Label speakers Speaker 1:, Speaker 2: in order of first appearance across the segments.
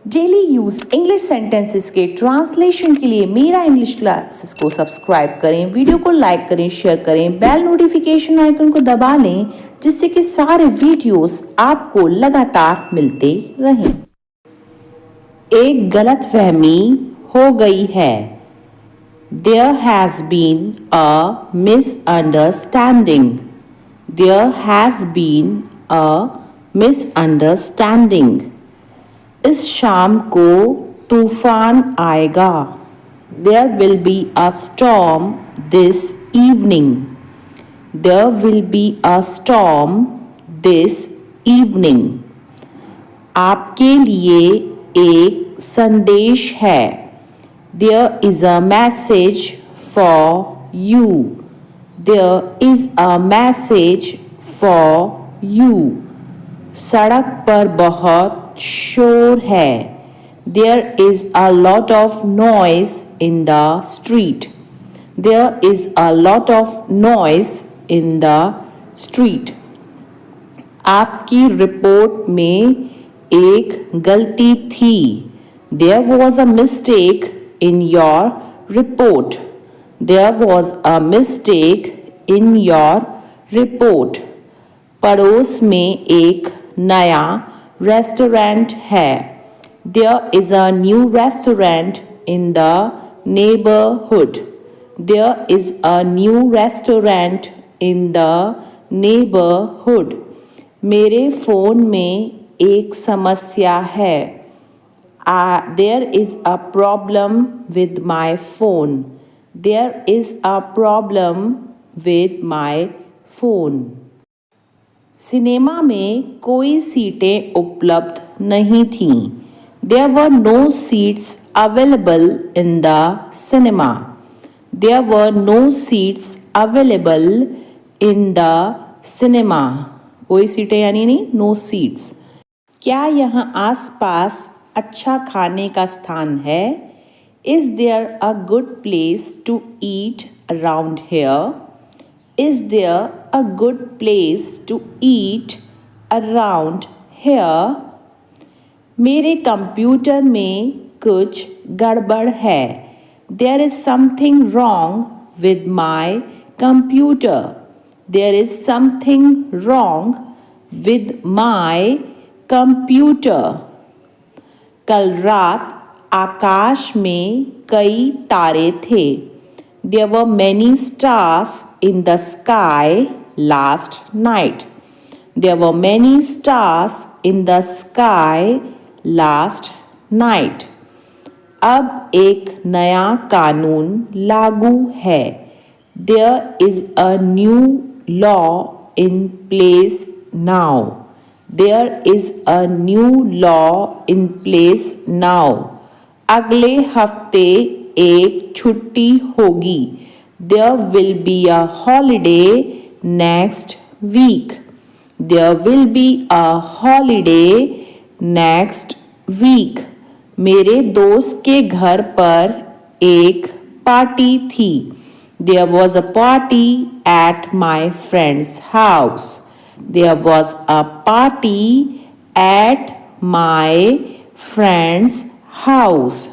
Speaker 1: Daily use English sentences के translation के लिए मेरा इंग्लिश क्लासेस को सब्सक्राइब करें, वीडियो को लाइक करें, शेयर करें, बेल नोटिफिकेशन आइकन को दबा लें जिससे कि सारे वीडियोस आपको लगातार मिलते रहें। एक गलतफहमी हो गई है। There has been a misunderstanding. There has been a misunderstanding. इस शाम को तूफान आएगा। There will be a storm this evening. There will be a storm this evening. आपके लिए एक संदेश है। There is a message for you. There is a message for you. सड़क पर बहुत शोर है। There is a lot of noise in the street. There is a lot of noise in the street. आपकी रिपोर्ट में एक गलती थी। There was a mistake in your report. There was a mistake in your report. पड़ोस में एक नया restaurant है। There is a new restaurant in the neighborhood. There is a new restaurant in the neighborhood. मेरे phone में एक समस्या है। There is a problem with my phone. There is a problem with my phone. Cinema में कोई सीटें उपलब्ध नहीं थीं। There were no seats available in the cinema. There were no seats available in the cinema. कोई सीटें यानी नहीं, no seats. क्या यहाँ आसपास अच्छा खाने का स्थान है? Is there a good place to eat around here? Is there a good place to eat around here? मेरे कंप्यूटर में कुछ गड़बड़ है। There is something wrong with my computer. There is something wrong with my computer. कल रात आकाश में कई तारे थे। There were many stars in the sky last night. There were many stars in the sky last night. अब एक नया कानून लागू है। There is a new law in place now. There is a new law in place now. अगले हफ्ते एक छुट्टी होगी। There will be a holiday next week. There will be a holiday next week. मेरे दोस्त के घर पर एक पार्टी थी। There was a party at my friend's house. There was a party at my friend's house.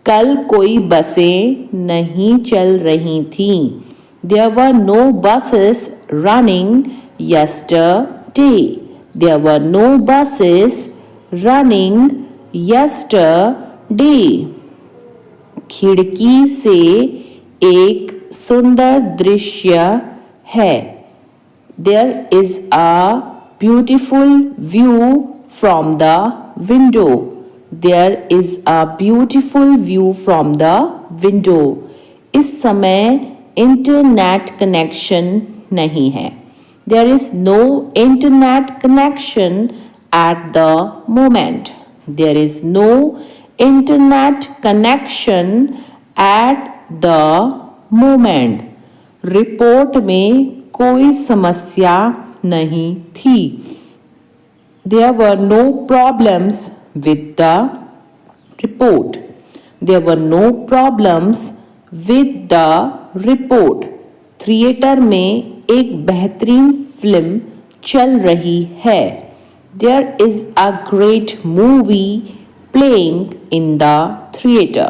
Speaker 1: कल कोई बसें नहीं चल रही थीं। There were no buses running yesterday. There were no buses running yesterday. खिड़की से एक सुंदर दृश्य है। There is a beautiful view from the window. There is a beautiful view from the window. इस समय इंटरनेट कनेक्शन नहीं है। There is no internet connection at the moment. There is no internet connection at the moment. Report में कोई समस्या नहीं थी। There were no problems with the report. There were no problems with the report. Theatre में एक बेहतरीन film चल रही है। There is a great movie playing in the theater.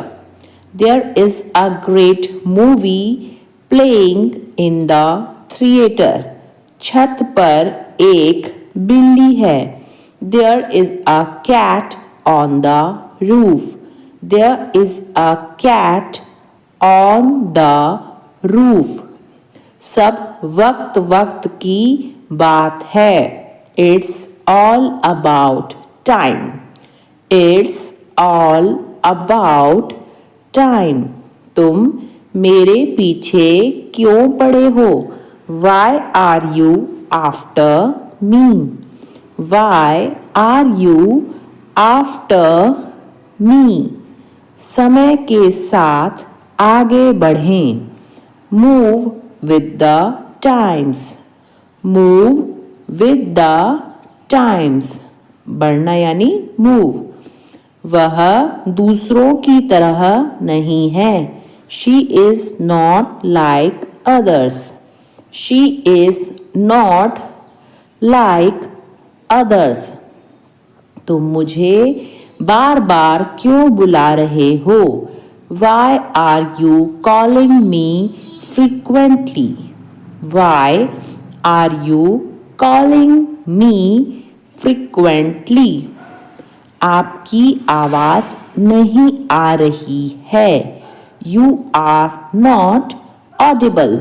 Speaker 1: There is a great movie playing in the theater. छत पर एक बिल्ली है. There is a cat on the roof. There is a cat on the roof. सब वक्त वक्त की बात है. It's all about time. It's all about time. तुम मेरे पीछे क्यों पड़े हो? Why are you after me? Why are you after me? समय के साथ आगे बढ़ें. Move with the times. Move with the times. बढ़ना यानी move. वह दूसरों की तरह नहीं है. She is not like others. She is not like others. तुम मुझे बार बार क्यों बुला रहे हो? Why are you calling me frequently? Why are you calling me frequently? आपकी आवाज़ नहीं आ रही है. You are not audible.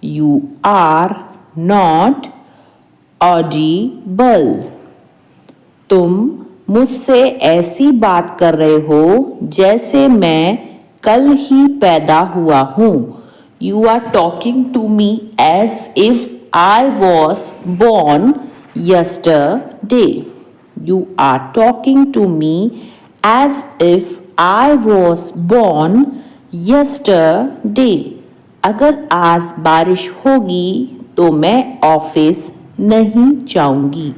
Speaker 1: You are not audible. तुम मुझसे ऐसी बात कर रहे हो जैसे मैं कल ही पैदा हुआ हूँ. You are talking to me as if I was born yesterday. You are talking to me as if I was born yesterday. अगर आज बारिश होगी तो मैं ऑफिस नहीं जाऊंगी.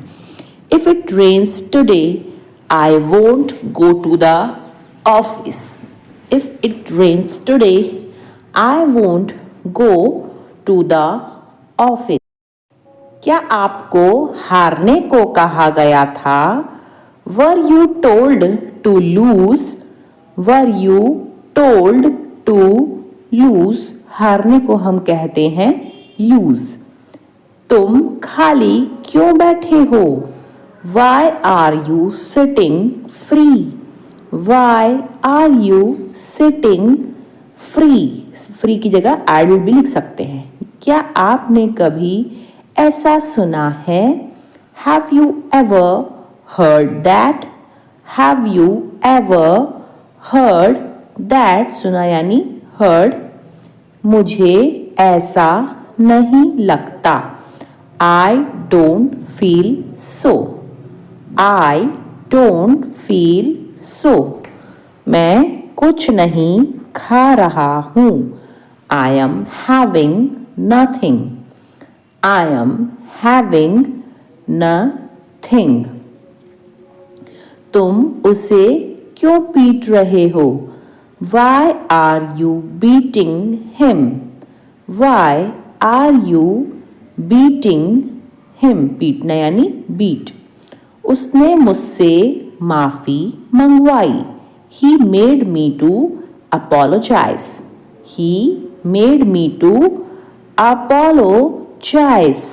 Speaker 1: If it rains today, I won't go to the office. If it rains today, I won't go to the office. क्या आपको हारने को कहा गया था? Were you told to lose? Were you told to lose? हारने को हम कहते हैं lose. तुम खाली क्यों बैठे हो? Why are you sitting free? Why are you sitting free? Free की जगह idle भी लिख सकते हैं. क्या आपने कभी ऐसा सुना है? Have you ever heard that? Have you ever heard that? सुना यानी heard. मुझे ऐसा नहीं लगता. I don't feel so. I don't feel so. मैं कुछ नहीं खा रहा हूँ. I am having nothing. I am having nothing. तुम उसे क्यों पीट रहे हो? Why are you beating him? Why are you beating him? पीटना यानी beat. उसने मुझसे माफ़ी मंगवाई. He made me to apologize. He made me to apologize.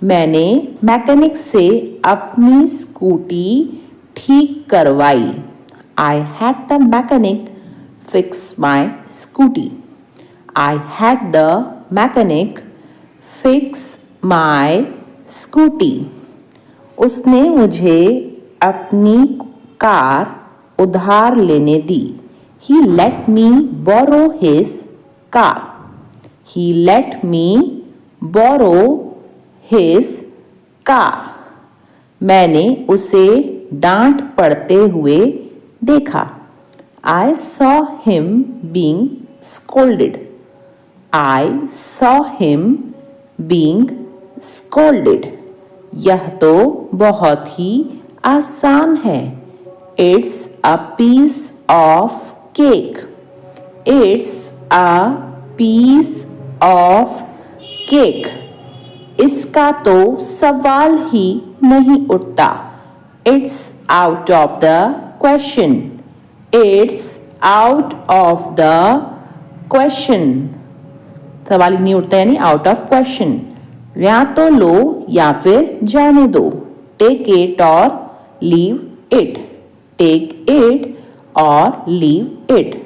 Speaker 1: मैंने मैकेनिक से अपनी स्कूटी ठीक करवाई. I had the mechanic fix my scooty. I had the mechanic fix my scooty. उसने मुझे अपनी कार उधार लेने दी. He let me borrow his car. He let me borrow his car. मैंने उसे डांट पड़ते हुए देखा. I saw him being scolded. I saw him being scolded. यह तो बहुत ही आसान है. It's a piece of cake. It's a piece of cake. इसका तो सवाल ही नहीं उठता. It's out of the question, it's out of the question, सवाल ही नहीं उठता यानी आउट ऑफ क्वेश्चन। या तो लो या फिर जाने दो, टेक इट और लीव इट, टेक इट और लीव इट।